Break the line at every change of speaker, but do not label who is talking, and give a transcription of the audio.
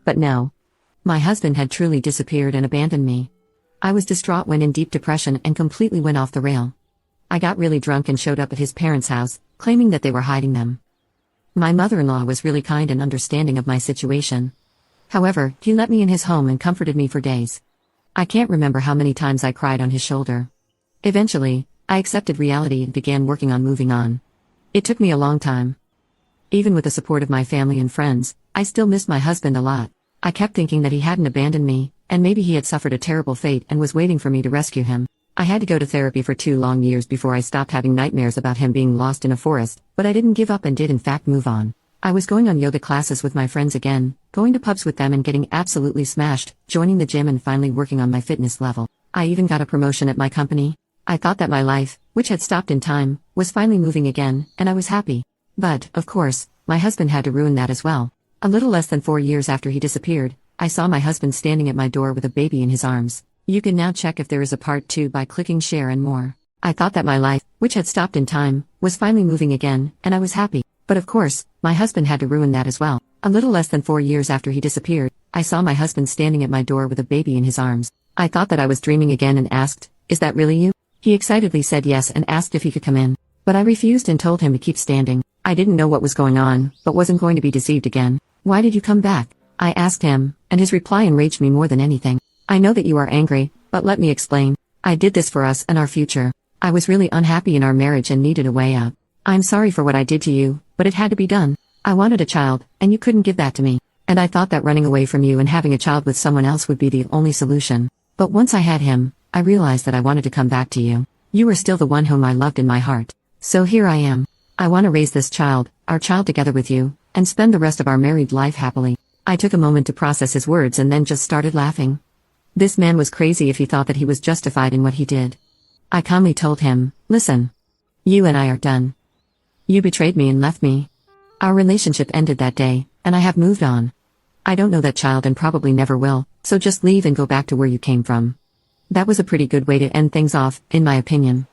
But no. My husband had truly disappeared and abandoned me. I was distraught, went in deep depression, and completely went off the rail. I got really drunk and showed up at his parents' house, claiming that they were hiding them. My mother-in-law was really kind and understanding of my situation. However, he let me in his home and comforted me for days. I can't remember how many times I cried on his shoulder. Eventually, I accepted reality and began working on moving on. It took me a long time. Even with the support of my family and friends, I still missed my husband a lot. I kept thinking that he hadn't abandoned me, and maybe he had suffered a terrible fate and was waiting for me to rescue him. I had to go to therapy for 2 long years before I stopped having nightmares about him being lost in a forest, but I didn't give up and did in fact move on. I was going on yoga classes with my friends again, going to pubs with them and getting absolutely smashed, joining the gym and finally working on my fitness level. I even got a promotion at my company. I thought that my life, which had stopped in time, was finally moving again, and I was happy. But, of course, my husband had to ruin that as well. A little less than 4 years after he disappeared, I saw my husband standing at my door with a baby in his arms. You can now check if there is a part 2 by clicking share and more. I thought that my life, which had stopped in time, was finally moving again, and I was happy. But of course, my husband had to ruin that as well. A little less than 4 years after he disappeared, I saw my husband standing at my door with a baby in his arms. I thought that I was dreaming again and asked, "Is that really you?" He excitedly said yes and asked if he could come in. But I refused and told him to keep standing. I didn't know what was going on, but wasn't going to be deceived again. "Why did you come back?" I asked him, and his reply enraged me more than anything. "I know that you are angry, but let me explain. I did this for us and our future. I was really unhappy in our marriage and needed a way out. I'm sorry for what I did to you, but it had to be done. I wanted a child, and you couldn't give that to me. And I thought that running away from you and having a child with someone else would be the only solution. But once I had him, I realized that I wanted to come back to you. You were still the one whom I loved in my heart. So here I am. I want to raise this child, our child, together with you, and spend the rest of our married life happily." I took a moment to process his words and then just started laughing. This man was crazy if he thought that he was justified in what he did. I calmly told him, "Listen. You and I are done. You betrayed me and left me. Our relationship ended that day, and I have moved on. I don't know that child and probably never will, so just leave and go back to where you came from." That was a pretty good way to end things off, in my opinion.